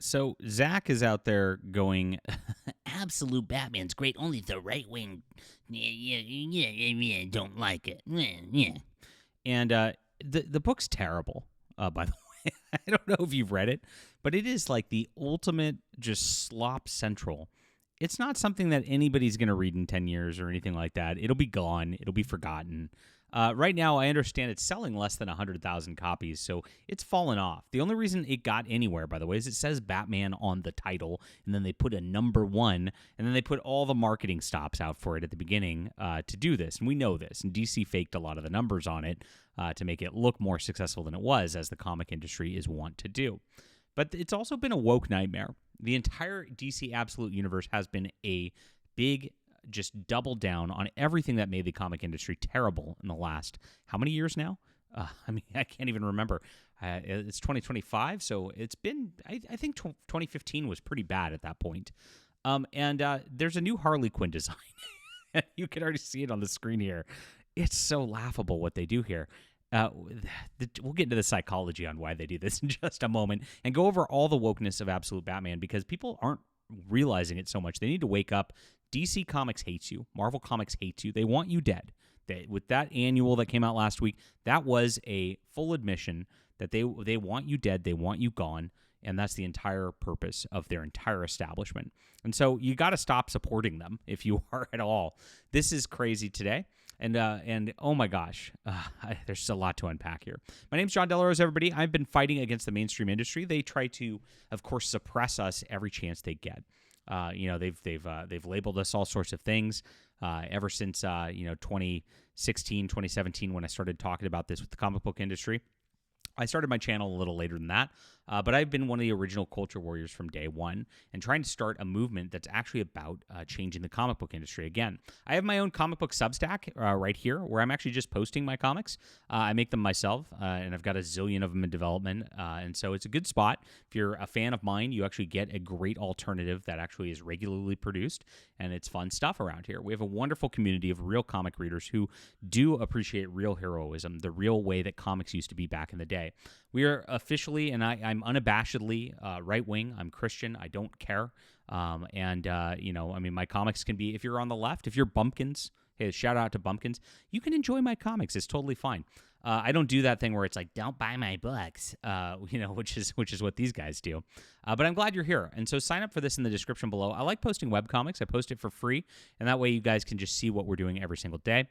So Zach is out there going, absolute Batman's great. Only the right wing, don't like it. Yeah. And the book's terrible. By the way, I don't know if you've read it, but it is like the ultimate just slop central. It's not something that anybody's going to read in 10 years or anything like that. It'll be gone. It'll be forgotten. Right now, I understand it's selling less than 100,000 copies, so it's fallen off. The only reason it got anywhere, by the way, is it says Batman on the title, and then they put a number 1, and then they put all the marketing stops out for it at the beginning to do this. And we know this, and DC faked a lot of the numbers on it to make it look more successful than it was, as the comic industry is wont to do. But it's also been a woke nightmare. The entire DC Absolute Universe has been a big just double down on everything that made the comic industry terrible in the last, how many years now? I can't even remember. It's 2025, so it's been, I think 2015 was pretty bad at that point. And there's a new Harley Quinn design. You can already see it on the screen here. It's so laughable what they do here. We'll get into the psychology on why they do this in just a moment and go over all the wokeness of Absolute Batman because people aren't realizing it so much. They need to wake up. DC Comics hates you. Marvel Comics hates you. They want you dead. With that annual that came out last week, that was a full admission that they want you dead. They want you gone. And that's the entire purpose of their entire establishment. And so you got to stop supporting them if you are at all. This is crazy today. And oh my gosh, there's a lot to unpack here. My name's John Delarose, everybody. I've been fighting against the mainstream industry. They try to, of course, suppress us every chance they get. They've labeled us all sorts of things ever since 2016, 2017 when I started talking about this with the comic book industry. I started my channel a little later than that, but I've been one of the original culture warriors from day one and trying to start a movement that's actually about changing the comic book industry. Again, I have my own comic book Substack right here where I'm actually just posting my comics. I make them myself, and I've got a zillion of them in development, and so it's a good spot. If you're a fan of mine, you actually get a great alternative that actually is regularly produced, and it's fun stuff around here. We have a wonderful community of real comic readers who do appreciate real heroism, the real way that comics used to be back in the day. We are officially, and I'm unabashedly right-wing. I'm Christian. I don't care. My comics can be, if you're on the left, if you're Bumpkins, hey, shout out to Bumpkins, you can enjoy my comics. It's totally fine. I don't do that thing where it's like, don't buy my books, which is what these guys do. But I'm glad you're here. And so sign up for this in the description below. I like posting webcomics. I post it for free, and that way you guys can just see what we're doing every single day.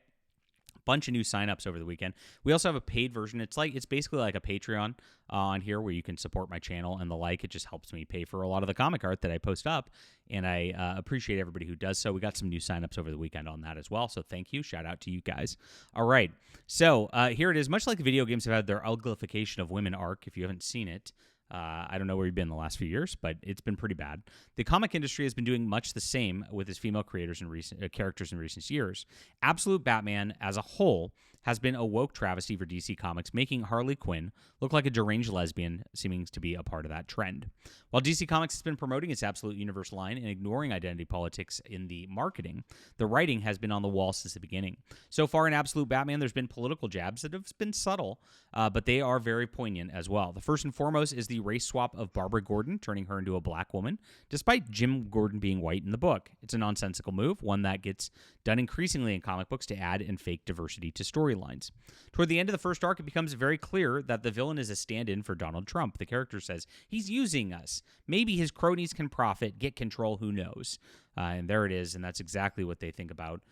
Bunch of new signups over the weekend. We also have a paid version. It's basically like a Patreon on here where you can support my channel and the like. It just helps me pay for a lot of the comic art that I post up, and I appreciate everybody who does so. We got some new signups over the weekend on that as well, so thank you. Shout out to you guys. All right, so here it is. Much like the video games have had their uglification of women arc, if you haven't seen it, I don't know where you've been the last few years, but it's been pretty bad. The comic industry has been doing much the same with its female creators and characters in recent years. Absolute Batman, as a whole, has been a woke travesty for DC Comics, making Harley Quinn look like a deranged lesbian, seeming to be a part of that trend. While DC Comics has been promoting its Absolute Universe line and ignoring identity politics in the marketing, the writing has been on the wall since the beginning. So far in Absolute Batman, there's been political jabs that have been subtle, but they are very poignant as well. The first and foremost is the race swap of Barbara Gordon, turning her into a black woman, despite Jim Gordon being white in the book. It's a nonsensical move, one that gets done increasingly in comic books to add and fake diversity to storylines. Toward the end of the first arc, it becomes very clear that the villain is a stand-in for Donald Trump. The character says, he's using us. Maybe his cronies can profit, get control, who knows? And there it is, and that's exactly what they think about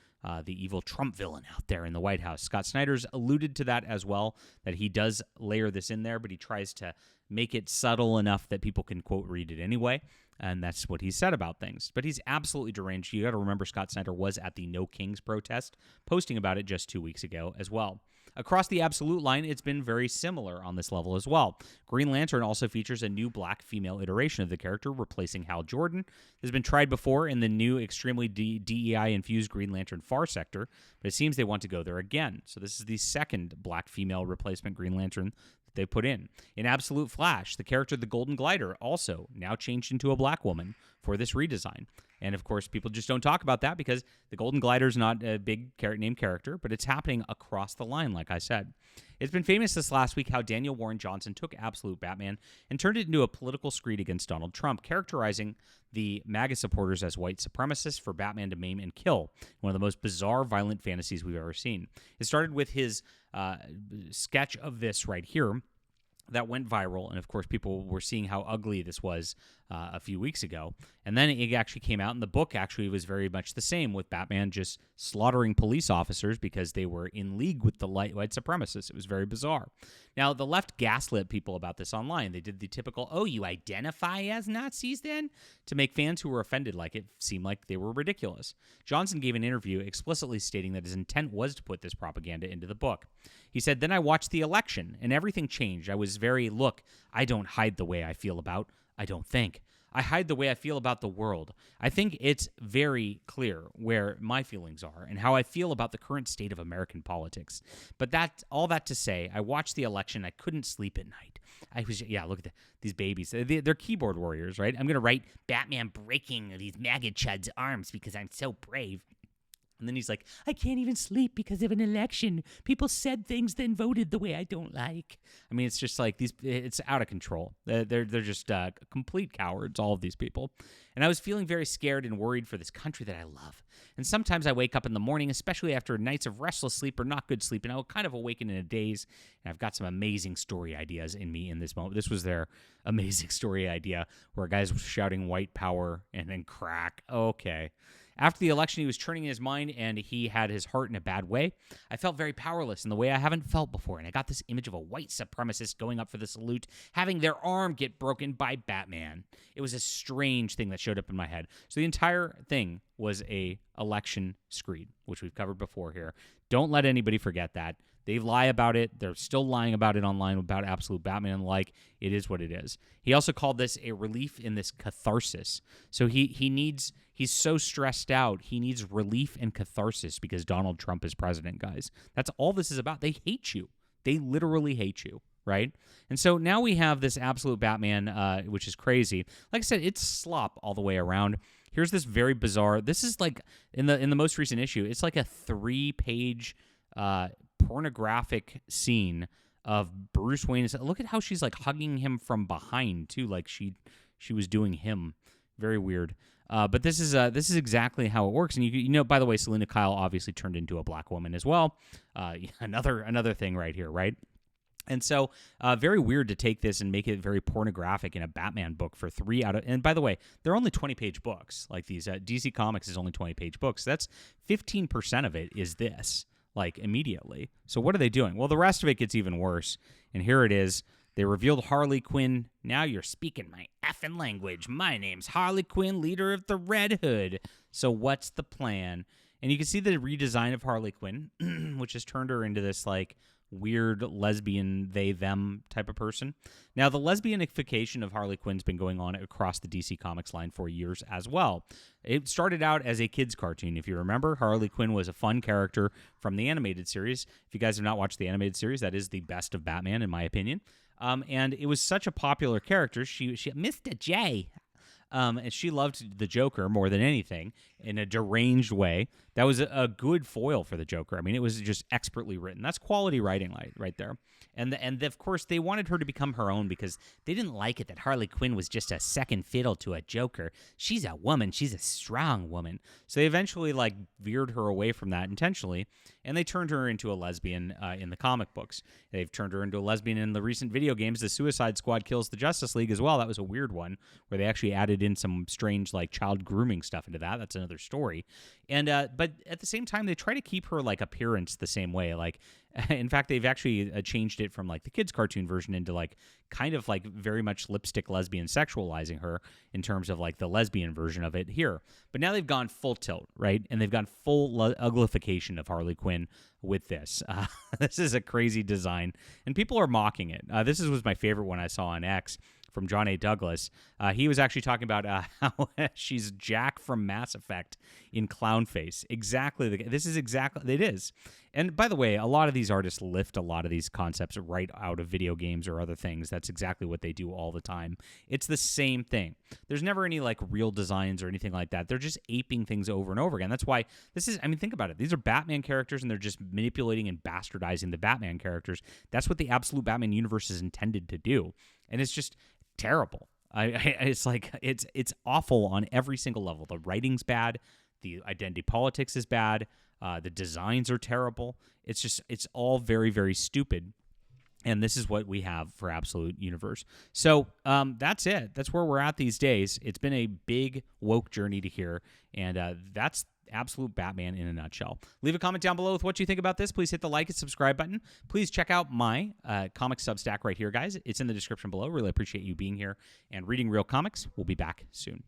the evil Trump villain out there in the White House. Scott Snyder's alluded to that as well, that he does layer this in there, but he tries to make it subtle enough that people can, quote, read it anyway. And that's what he said about things. But he's absolutely deranged. You got to remember Scott Snyder was at the No Kings protest, posting about it just 2 weeks ago as well. Across the Absolute line, it's been very similar on this level as well. Green Lantern also features a new black female iteration of the character, replacing Hal Jordan. It has been tried before in the new extremely DEI-infused Green Lantern Far Sector, but it seems they want to go there again. So this is the second black female replacement Green Lantern they put in Absolute Flash. The character, the Golden Glider, also now changed into a black woman for this redesign. And of course, people just don't talk about that because the Golden Glider is not a big name character, but it's happening across the line, like I said. It's been famous this last week how Daniel Warren Johnson took Absolute Batman and turned it into a political screed against Donald Trump, characterizing the MAGA supporters as white supremacists for Batman to maim and kill. One of the most bizarre, violent fantasies we've ever seen. It started with his sketch of this right here that went viral, and of course people were seeing how ugly this was a few weeks ago. And then it actually came out, and the book actually was very much the same, with Batman just slaughtering police officers because they were in league with the white supremacists. It was very bizarre. Now, the left gaslit people about this online. They did the typical, oh, you identify as Nazis then? To make fans who were offended like it seem like they were ridiculous. Johnson gave an interview explicitly stating that his intent was to put this propaganda into the book. He said, then I watched the election, and everything changed. I was very, look, I don't hide the way I feel about, I don't think. I hide the way I feel about the world. I think it's very clear where my feelings are and how I feel about the current state of American politics. But all that to say, I watched the election. I couldn't sleep at night. Look at these babies. They're keyboard warriors, right? I'm going to write Batman breaking these MAGA chuds' arms because I'm so brave. And then he's like, I can't even sleep because of an election. People said things, then voted the way I don't like. I mean, it's just like it's out of control. They're just complete cowards, all of these people. And I was feeling very scared and worried for this country that I love. And sometimes I wake up in the morning, especially after nights of restless sleep or not good sleep, and I will kind of awaken in a daze. And I've got some amazing story ideas in me in this moment. This was their amazing story idea where guys were shouting white power and then crack. Okay. After the election, he was turning in his mind, and he had his heart in a bad way. I felt very powerless in the way I haven't felt before, and I got this image of a white supremacist going up for the salute, having their arm get broken by Batman. It was a strange thing that showed up in my head. So the entire thing was a election screed, which we've covered before here. Don't let anybody forget that. They lie about it. They're still lying about it online about Absolute Batman. Like, it is what it is. He also called this a relief in this catharsis. So he's so stressed out. He needs relief and catharsis because Donald Trump is president, guys. That's all this is about. They hate you. They literally hate you, right? And so now we have this Absolute Batman, which is crazy. Like I said, it's slop all the way around. Here's this very bizarre. This is like in the most recent issue. It's like a 3-page pornographic scene of Bruce Wayne. Look at how she's like hugging him from behind too, like she was doing him. Very weird. But this is exactly how it works. And you know, by the way, Selena Kyle obviously turned into a black woman as well. Another thing right here, right? And so, very weird to take this and make it very pornographic in a Batman book for 3 out of. And by the way, they're only 20-page books. Like these, DC Comics is only 20-page books. That's 15% of it is this, like immediately. So what are they doing? Well, the rest of it gets even worse. And here it is. They revealed Harley Quinn. Now you're speaking my effing language. My name's Harley Quinn, leader of the Red Hood. So what's the plan? And you can see the redesign of Harley Quinn, which has turned her into this like weird lesbian they-them type of person. Now, the lesbianification of Harley Quinn's been going on across the DC Comics line for years as well. It started out as a kid's cartoon. If you remember, Harley Quinn was a fun character from the animated series. If you guys have not watched the animated series, that is the best of Batman, in my opinion. And it was such a popular character. She Mr. J. And she loved the Joker more than anything in a deranged way. That was a good foil for the Joker. I mean, it was just expertly written. That's quality writing right there. And of course, they wanted her to become her own because they didn't like it that Harley Quinn was just a second fiddle to a Joker. She's a woman. She's a strong woman. So they eventually like veered her away from that intentionally, and they turned her into a lesbian in the comic books. They've turned her into a lesbian in the recent video games. The Suicide Squad kills the Justice League as well. That was a weird one where they actually added in some strange like child grooming stuff into that. That's another story. And but at the same time, they try to keep her like appearance the same way. Like, in fact, they've actually changed it from like the kids' cartoon version into like kind of like very much lipstick lesbian sexualizing her in terms of like the lesbian version of it here. But now they've gone full tilt, right? And they've gone full uglification of Harley Quinn with this. This is a crazy design, and people are mocking it. This was my favorite one I saw on X from John A. Douglas. He was actually talking about how she's Jack from Mass Effect in clown face. Exactly. This is exactly, it is. And by the way, a lot of these artists lift a lot of these concepts right out of video games or other things. That's exactly what they do all the time. It's the same thing. There's never any like real designs or anything like that. They're just aping things over and over again. That's why this is, I mean, think about it. These are Batman characters and they're just manipulating and bastardizing the Batman characters. That's what the absolute Batman universe is intended to do. And it's just terrible. It's like, it's awful on every single level. The writing's bad. The identity politics is bad. The designs are terrible. It's all very, very stupid. And this is what we have for Absolute Universe. So that's it. That's where we're at these days. It's been a big woke journey to here. And that's Absolute Batman in a nutshell. Leave a comment down below with what you think about this. Please hit the like and subscribe button. Please check out my comic Substack right here, guys. It's in the description below. Really appreciate you being here and reading real comics. We'll be back soon.